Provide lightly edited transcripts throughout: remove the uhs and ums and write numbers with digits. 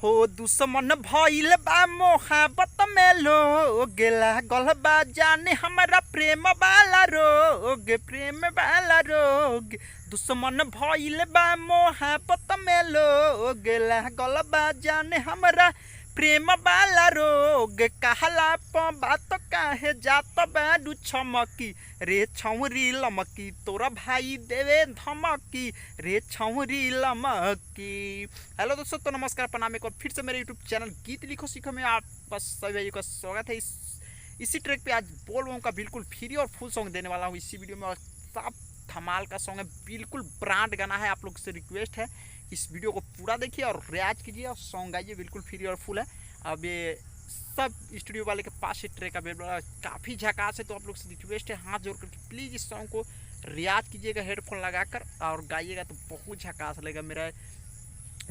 हो दुश्मन भइल बा मोहब्बत में लोग लागल बा जाने हमारा प्रेम वाला रोग दुश्मन भइल बा मोहब्बत में लोग लागल बा जाने हमारा प्रेम वाला रोग कहला प बात काहे जात बाडू छमकी रे छौरी लमकी तोरा भाई देवे धमकी रे छौरी लमकी। हेलो दोस्तों, तो नमस्कार प्रणाम, एक बार फिर से मेरे यूट्यूब चैनल गीत लिखो सीखो में आप सभी भाइयों का स्वागत है। इसी ट्रैक पे आज बोल बम का बिल्कुल फ्री और फुल सॉन्ग देने वाला हूँ इसी वीडियो में। और सब धमाल का सॉन्ग है, बिल्कुल ब्रांड गाना है। आप लोग से रिक्वेस्ट है इस वीडियो को पूरा देखिए और रियाज कीजिए और सॉन्ग गाइए, बिल्कुल फ्री और फुल है। अब ये सब स्टूडियो वाले के पास ही ट्रैक अवेलेबल है, काफ़ी झकास है। तो आप लोग से रिक्वेस्ट है हाथ जोड़ करके प्लीज़ इस सॉन्ग को रियाज कीजिएगा हेडफोन लगाकर और गाइएगा तो बहुत झकास लगेगा। मेरा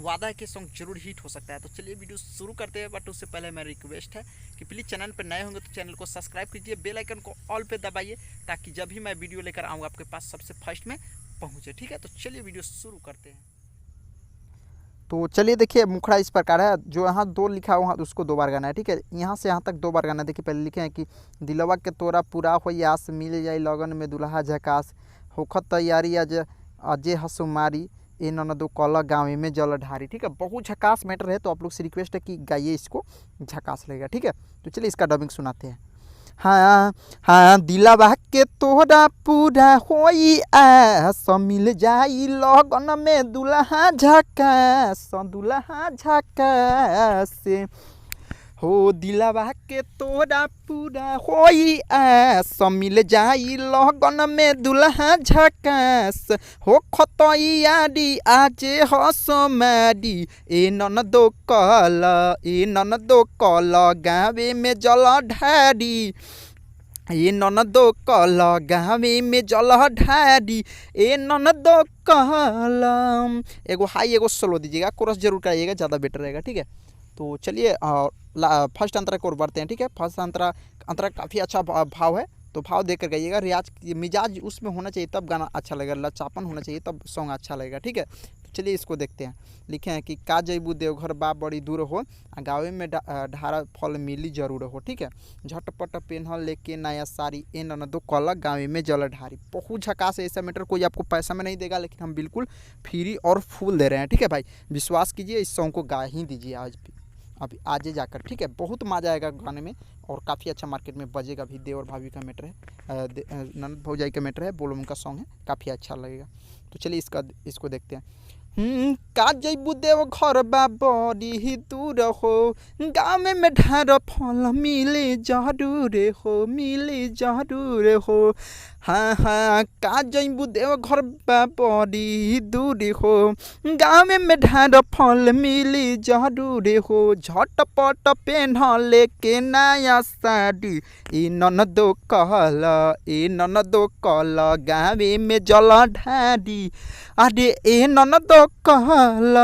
वादा है कि सॉन्ग जरूर हिट हो सकता है। तो चलिए वीडियो शुरू करते हैं, बट उससे पहले मेरी रिक्वेस्ट है कि प्लीज़ चैनल पर नए होंगे तो चैनल को सब्सक्राइब कीजिए, बेल आइकन को ऑल पे दबाइए ताकि जब भी मैं वीडियो लेकर आऊँगा आपके पास सबसे फर्स्ट में पहुँचे। ठीक है, तो चलिए वीडियो शुरू करते हैं। तो चलिए देखिए, मुखड़ा इस प्रकार है। जो यहाँ 2 लिखा हुआ उसको 2 बार गाना है। ठीक है, यहाँ से यहाँ तक 2 बार गाना। देखिए पहले लिखे हैं कि दिलवा के तोरा पूरा हो आस, मिल जाए लगन में दुल्हा झकास, होखत तैयारी अजय हसुमारी, ए ननदो कल गाँव में जल ढारी। ठीक है, बहुत झकास मैटर है। तो आप लोग से रिक्वेस्ट है कि गाइए, इसको झकास लगेगा। ठीक है, तो चलिए इसका डबिंग सुनाते हैं। हाँ हाँ, दिलवा के तोरा पूरा होई आस, मिल जाई लगन में दुल्हा झकास, दुल्हा झकास। हो दिलवा के तोरा पूरा होई आस, मिल जाई लगन में दुल्हा झकास, हो खतैयारी आज हसमारी, ए ननदो कल गावे में जल ढारी, ए ननदो कल गावे में जल ढारी, ए ननदो कल। एगो हाई एगो स्लो दीजिएगा, कोरस जरूर कराइएगा, ज़्यादा बेटर रहेगा। ठीक है, तो चलिए फर्स्ट अंतरा की ओर बढ़ते हैं। ठीक है, फर्स्ट अंतरा काफ़ी अच्छा भाव है, तो भाव देकर गाइएगा। रियाज मिजाज उसमें होना चाहिए तब गाना अच्छा लगेगा, लचापन होना चाहिए तब सॉन्ग अच्छा लगेगा। ठीक है, तो चलिए इसको देखते हैं। लिखे हैं कि का जैबू देवघर बा बड़ी दूर हो, गाँवे में ढारा फल मिली जरूर हो। ठीक है, झटपट पेन्हल लेके नया साड़ी, ए ननदो कल गाँवे में जल ढारी। बहुत झकास है। ऐसा मैटर कोई आपको पैसा में नहीं देगा, लेकिन हम बिल्कुल फ्री और फुल दे रहे हैं। ठीक है भाई, विश्वास कीजिए, इस सॉन्ग को गा ही दीजिए आज भी, अभी आज जाकर। ठीक है, बहुत मज़ा आएगा गाने में और काफ़ी अच्छा मार्केट में बजेगा भी। देवर भाभी का मैटर है, ननद भौजाई का मैटर है, बोलम का सॉन्ग है, काफ़ी अच्छा लगेगा। तो चलिए इसको देखते हैं। का जैबू देव घर बा बड़ी ही दूर हो, गाँव में ढार फल मिले जरूर हो, मिले जरूर हो। हाँ हाँ, का जैबू देव घर बा बड़ी दूर हो, गाँव में ढार फल मिली जरूर हो, झटपट पेन्हल लेके नया साड़ी, ए ननदो कल गाँवे में जल ढारी, अरे ए ननदो कल।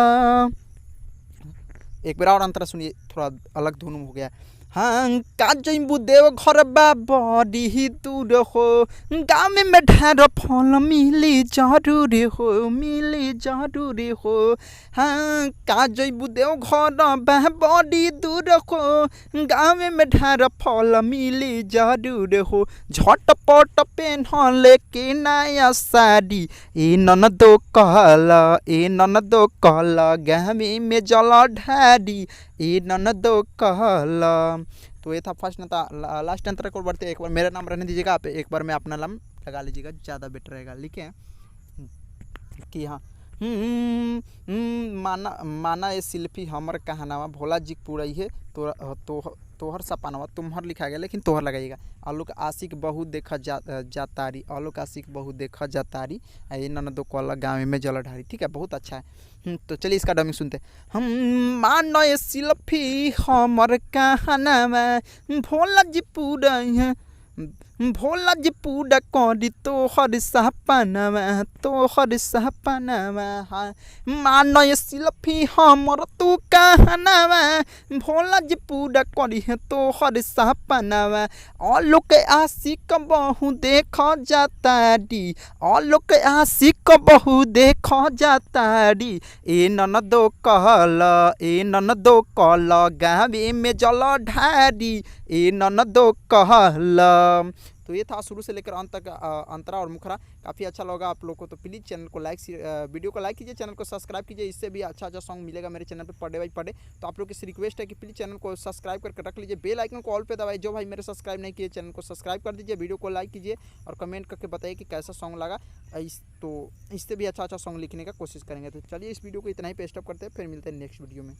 एक बार और अंतरा सुनिए, थोड़ा अलग धुन हो गया। हाँ, का जैबू देव घर बा बड़ी ही दूर हो, गाँव में ढार फल मिली जरूर हो, मिली जरूर हो। हाँ, का जैबू देव घर बा बड़ी दूर हो, गाँव में ढार फल मिली जरूर हो, झटपट पेन्हल लेके नया साड़ी, ए ननदो कल गाँवे में जल ढारी, ए ननदो कल। तो ये था फर्स्ट अंतरा। लास्ट अंतरा को बढ़ते, एक बार मेरा नाम रहने दीजिएगा, आप एक बार में अपना नाम लगा लीजिएगा, ज़्यादा बेटर रहेगा। लिखे हैं कि हाँ, माना ये शिल्पी हमर कहनावा, भोला जी पूरा है तोहर सपनावा, तुम्हर लिखा गया लेकिन तोहर लगाइएगा। आलोक आशिक बहुत देखा जातारी, आलोक आशिक बहुत देखा जातारी, ये ननदो कल गाँव में जल ढारी। ठीक है, बहुत अच्छा है। तो चलिए इसका डबिंग सुनते हैं। हम मानो ये शिल्पी हमर कहनावा, भोला जी पूरा है, भोला जी पूरा करी तोहर सपनावा तोहर सपनावा मानो ये सिलफी हमर तू कहनावा भोला जी पूरा करी है तोहर सपनावा आलोक के आशिक बहु देखा जाता डी आलोक के आशिक बहु देखा जाता डी ए ननदो कहल गावे में जल ढारी ए ननदो कहल। तो ये था शुरू से लेकर अंत तक अंतरा और मुखरा। काफ़ी अच्छा लगा आप लोग को, तो प्लीज़ चैनल को वीडियो को लाइक कीजिए, चैनल को सब्सक्राइब कीजिए। इससे भी अच्छा सॉन्ग मिलेगा मेरे चैनल पे पढ़े बाई पढ़े। तो आप लोग की रिक्वेस्ट है कि प्लीज़ चैनल को सब्सक्राइब करके रख लीजिए, बेल आइकन को ऑल पे दबाइए। जो भाई मेरे सब्सक्राइब नहीं किए चैनल को सब्सक्राइब कर दीजिए, वीडियो को लाइक कीजिए और कमेंट करके बताइए कि कैसा सॉन्ग लगा। तो इससे भी अच्छा सॉन्ग लिखने का कोशिश करेंगे। तो चलिए इस वीडियो को इतना ही पे स्टॉप करते हैं, फिर मिलते हैं नेक्स्ट वीडियो में।